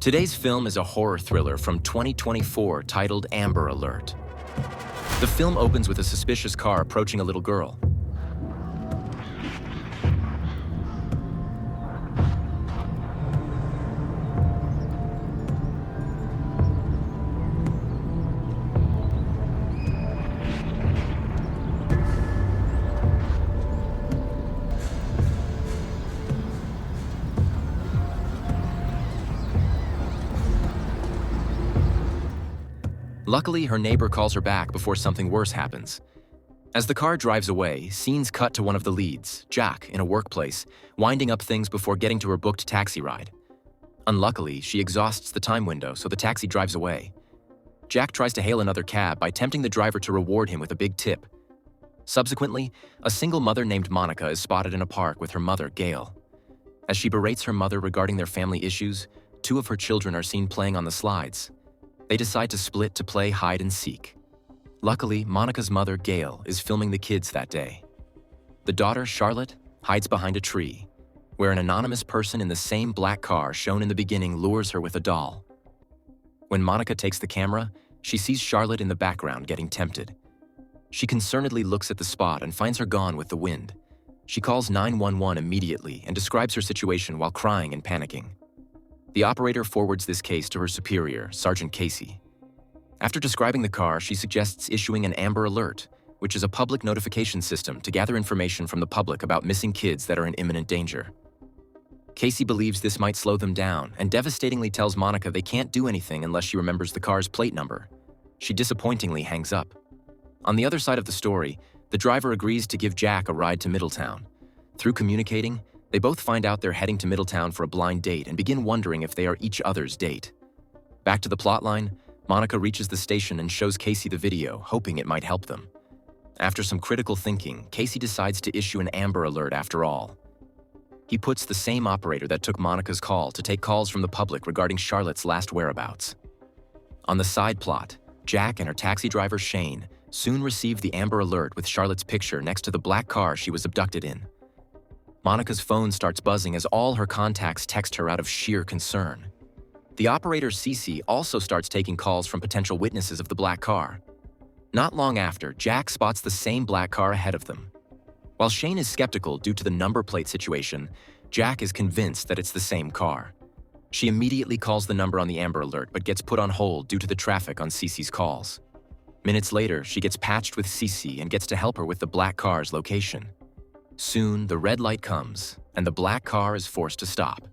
Today's film is a horror thriller from 2024 titled Amber Alert. The film opens with a suspicious car approaching a little girl. Luckily, her neighbor calls her back before something worse happens. As the car drives away, scenes cut to one of the leads, Jack, in a workplace, winding up things before getting to her booked taxi ride. Unluckily, she exhausts the time window, so the taxi drives away. Jack tries to hail another cab by tempting the driver to reward him with a big tip. Subsequently, a single mother named Monica is spotted in a park with her mother, Gail. As she berates her mother regarding their family issues, two of her children are seen playing on the slides. They decide to split to play hide and seek. Luckily, Monica's mother, Gail, is filming the kids that day. The daughter, Charlotte, hides behind a tree, where an anonymous person in the same black car shown in the beginning lures her with a doll. When Monica takes the camera, she sees Charlotte in the background getting tempted. She concernedly looks at the spot and finds her gone with the wind. She calls 911 immediately and describes her situation while crying and panicking. The operator forwards this case to her superior, Sergeant Casey. After describing the car, she suggests issuing an Amber Alert, which is a public notification system to gather information from the public about missing kids that are in imminent danger. Casey believes this might slow them down and devastatingly tells Monica they can't do anything unless she remembers the car's plate number. She disappointingly hangs up. On the other side of the story, the driver agrees to give Jack a ride to Middletown. Through communicating, they both find out they're heading to Middletown for a blind date and begin wondering if they are each other's date. Back to the plotline, Monica reaches the station and shows Casey the video, hoping it might help them. After some critical thinking, Casey decides to issue an Amber Alert after all. He puts the same operator that took Monica's call to take calls from the public regarding Charlotte's last whereabouts. On the side plot, Jack and her taxi driver Shane soon receive the Amber Alert with Charlotte's picture next to the black car she was abducted in. Monica's phone starts buzzing as all her contacts text her out of sheer concern. The operator Cece also starts taking calls from potential witnesses of the black car. Not long after, Jack spots the same black car ahead of them. While Shane is skeptical due to the number plate situation, Jack is convinced that it's the same car. She immediately calls the number on the Amber Alert but gets put on hold due to the traffic on Cece's calls. Minutes later, she gets patched with Cece and gets to help her with the black car's location. Soon, the red light comes, and the black car is forced to stop.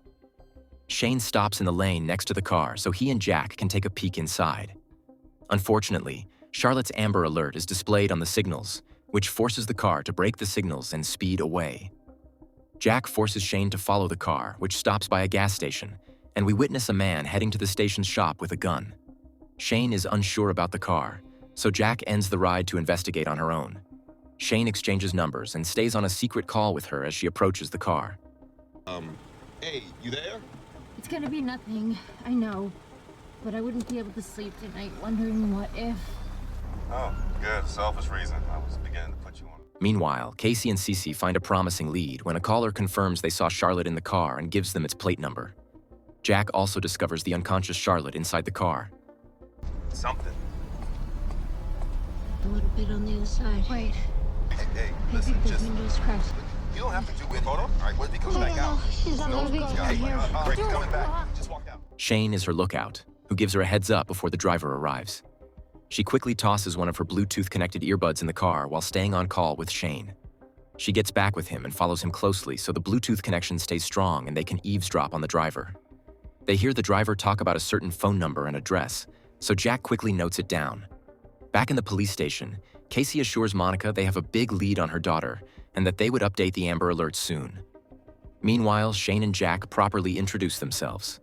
Shane stops in the lane next to the car so he and Jack can take a peek inside. Unfortunately, Charlotte's Amber Alert is displayed on the signals, which forces the car to break the signals and speed away. Jack forces Shane to follow the car, which stops by a gas station, and we witness a man heading to the station's shop with a gun. Shane is unsure about the car, so Jack ends the ride to investigate on her own. Shane exchanges numbers and stays on a secret call with her as she approaches the car. Hey, you there? It's gonna be nothing, I know. But I wouldn't be able to sleep tonight wondering what if. Oh, good. Selfish reason. I was beginning to put you on. Meanwhile, Casey and Cece find a promising lead when a caller confirms they saw Charlotte in the car and gives them its plate number. Jack also discovers the unconscious Charlotte inside the car. Something. A little bit on the other side. Wait. Hey, I listen, think the just... window's cracked. You don't have to do it. Hold on. All right, what if he comes back out? She's not gonna be Hey, here. Rick, he's coming back. Just walk out. Shane is her lookout, who gives her a heads up before the driver arrives. She quickly tosses one of her Bluetooth-connected earbuds in the car while staying on call with Shane. She gets back with him and follows him closely so the Bluetooth connection stays strong and they can eavesdrop on the driver. They hear the driver talk about a certain phone number and address, so Jack quickly notes it down. Back in the police station, Casey assures Monica they have a big lead on her daughter and that they would update the Amber Alert soon. Meanwhile, Shane and Jack properly introduce themselves.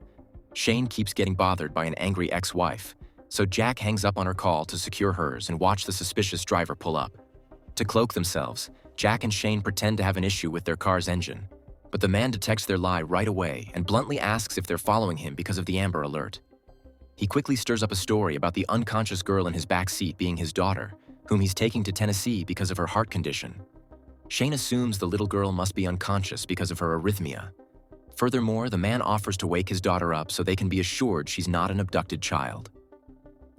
Shane keeps getting bothered by an angry ex-wife, so Jack hangs up on her call to secure hers and watch the suspicious driver pull up. To cloak themselves, Jack and Shane pretend to have an issue with their car's engine, but the man detects their lie right away and bluntly asks if they're following him because of the Amber Alert. He quickly stirs up a story about the unconscious girl in his back seat being his daughter, whom he's taking to Tennessee because of her heart condition. Shane assumes the little girl must be unconscious because of her arrhythmia. Furthermore, the man offers to wake his daughter up so they can be assured she's not an abducted child.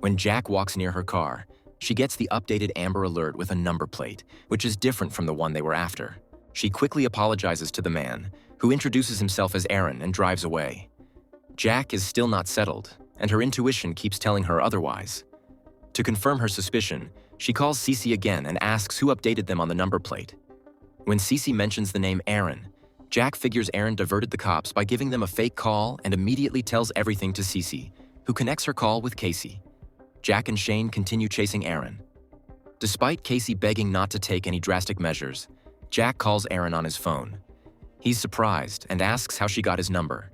When Jack walks near her car, she gets the updated Amber Alert with a number plate, which is different from the one they were after. She quickly apologizes to the man, who introduces himself as Aaron and drives away. Jack is still not settled, and her intuition keeps telling her otherwise. To confirm her suspicion, she calls Cece again and asks who updated them on the number plate. When Cece mentions the name Aaron, Jack figures Aaron diverted the cops by giving them a fake call and immediately tells everything to Cece, who connects her call with Casey. Jack and Shane continue chasing Aaron. Despite Casey begging not to take any drastic measures, Jack calls Aaron on his phone. He's surprised and asks how she got his number.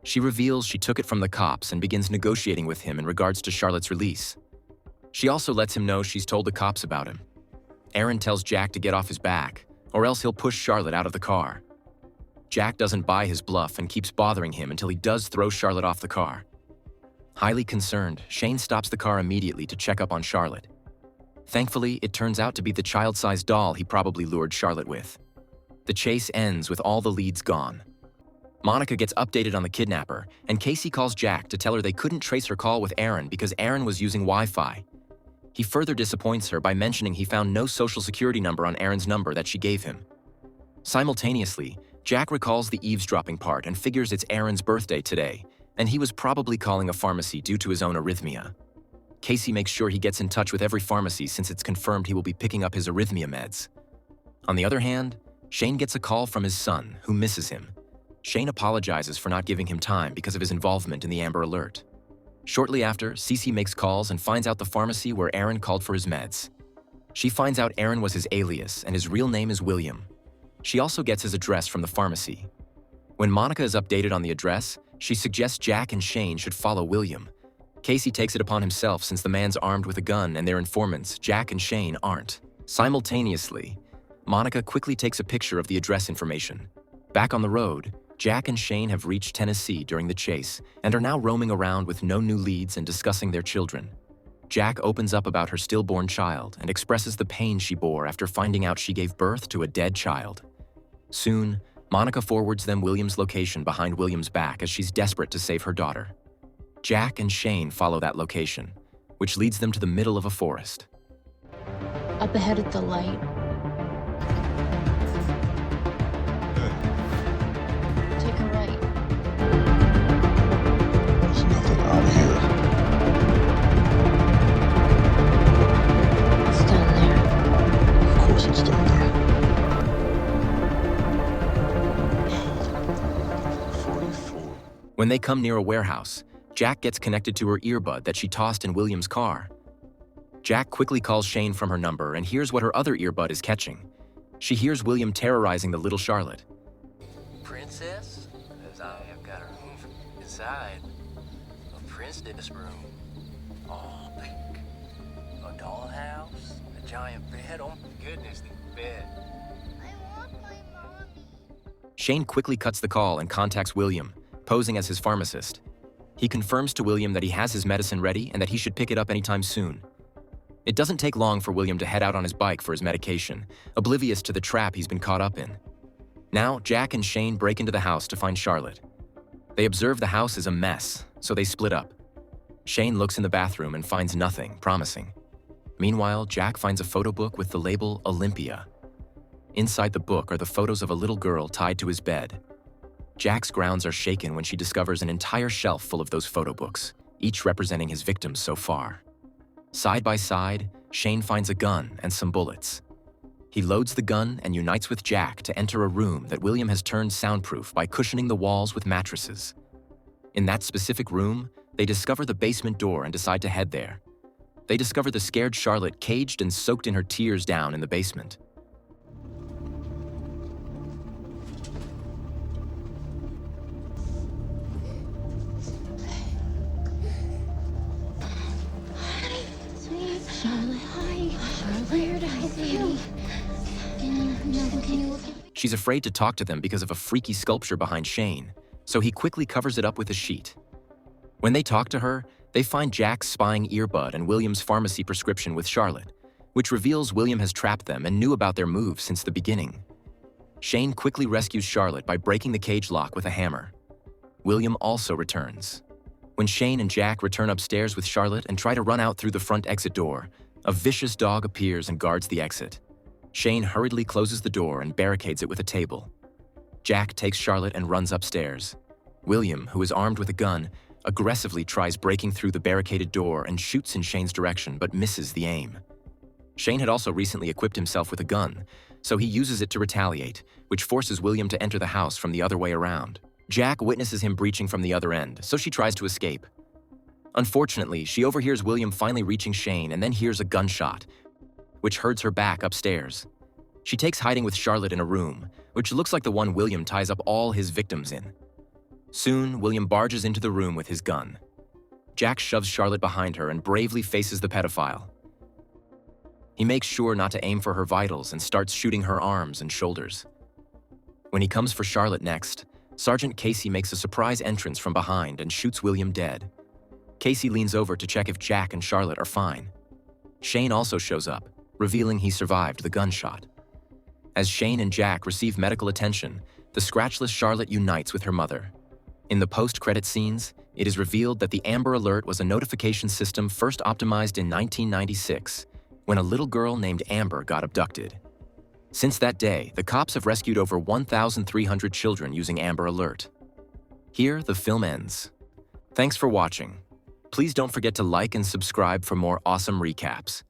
She reveals she took it from the cops and begins negotiating with him in regards to Charlotte's release. She also lets him know she's told the cops about him. Aaron tells Jack to get off his back, or else he'll push Charlotte out of the car. Jack doesn't buy his bluff and keeps bothering him until he does throw Charlotte off the car. Highly concerned, Shane stops the car immediately to check up on Charlotte. Thankfully, it turns out to be the child-sized doll he probably lured Charlotte with. The chase ends with all the leads gone. Monica gets updated on the kidnapper, and Casey calls Jack to tell her they couldn't trace her call with Aaron because Aaron was using Wi-Fi. He further disappoints her by mentioning he found no social security number on Aaron's number that she gave him. Simultaneously, Jack recalls the eavesdropping part and figures it's Aaron's birthday today, and he was probably calling a pharmacy due to his own arrhythmia. Casey makes sure he gets in touch with every pharmacy since it's confirmed he will be picking up his arrhythmia meds. On the other hand, Shane gets a call from his son, who misses him. Shane apologizes for not giving him time because of his involvement in the Amber Alert. Shortly after, Cece makes calls and finds out the pharmacy where Aaron called for his meds. She finds out Aaron was his alias and his real name is William. She also gets his address from the pharmacy. When Monica is updated on the address, she suggests Jack and Shane should follow William. Casey takes it upon himself since the man's armed with a gun and their informants, Jack and Shane, aren't. Simultaneously, Monica quickly takes a picture of the address information. Back on the road, Jack and Shane have reached Tennessee during the chase and are now roaming around with no new leads and discussing their children. Jack opens up about her stillborn child and expresses the pain she bore after finding out she gave birth to a dead child. Soon, Monica forwards them William's location behind William's back as she's desperate to save her daughter. Jack and Shane follow that location, which leads them to the middle of a forest. Up ahead at the light. Take a right. There's nothing out here. It's down there. Of course it's down there. 44. When they come near a warehouse, Jack gets connected to her earbud that she tossed in William's car. Jack quickly calls Shane from her number and hears what her other earbud is catching. She hears William terrorizing the little Charlotte. Princess, as I have got her inside a princess room, all pink, a dollhouse, a giant bed. Oh my goodness, the bed. I want my mommy. Shane quickly cuts the call and contacts William, posing as his pharmacist. He confirms to William that he has his medicine ready and that he should pick it up anytime soon. It doesn't take long for William to head out on his bike for his medication, oblivious to the trap he's been caught up in. Now, Jack and Shane break into the house to find Charlotte. They observe the house is a mess, so they split up. Shane looks in the bathroom and finds nothing promising. Meanwhile, Jack finds a photo book with the label Olympia. Inside the book are the photos of a little girl tied to his bed. Jack's grounds are shaken when she discovers an entire shelf full of those photo books, each representing his victims so far. Side by side, Shane finds a gun and some bullets. He loads the gun and unites with Jack to enter a room that William has turned soundproof by cushioning the walls with mattresses. In that specific room, they discover the basement door and decide to head there. They discover the scared Charlotte caged and soaked in her tears down in the basement. Charlotte, hi. Charlotte, where did I see you? Can you look at me? She's afraid to talk to them because of a freaky sculpture behind Shane, so he quickly covers it up with a sheet. When they talk to her, they find Jack's spying earbud and William's pharmacy prescription with Charlotte, which reveals William has trapped them and knew about their moves since the beginning. Shane quickly rescues Charlotte by breaking the cage lock with a hammer. William also returns. When Shane and Jack return upstairs with Charlotte and try to run out through the front exit door, a vicious dog appears and guards the exit. Shane hurriedly closes the door and barricades it with a table. Jack takes Charlotte and runs upstairs. William, who is armed with a gun, aggressively tries breaking through the barricaded door and shoots in Shane's direction but misses the aim. Shane had also recently equipped himself with a gun, so he uses it to retaliate, which forces William to enter the house from the other way around. Jack witnesses him breaching from the other end, so she tries to escape. Unfortunately, she overhears William finally reaching Shane and then hears a gunshot, which hurts her back upstairs. She takes hiding with Charlotte in a room, which looks like the one William ties up all his victims in. Soon, William barges into the room with his gun. Jack shoves Charlotte behind her and bravely faces the pedophile. He makes sure not to aim for her vitals and starts shooting her arms and shoulders. When he comes for Charlotte next, Sergeant Casey makes a surprise entrance from behind and shoots William dead. Casey leans over to check if Jack and Charlotte are fine. Shane also shows up, revealing he survived the gunshot. As Shane and Jack receive medical attention, the scratchless Charlotte unites with her mother. In the post-credit scenes, it is revealed that the Amber Alert was a notification system first optimized in 1996, when a little girl named Amber got abducted. Since that day, the cops have rescued over 1,300 children using Amber Alert. Here, the film ends. Thanks for watching. Please don't forget to like and subscribe for more awesome recaps.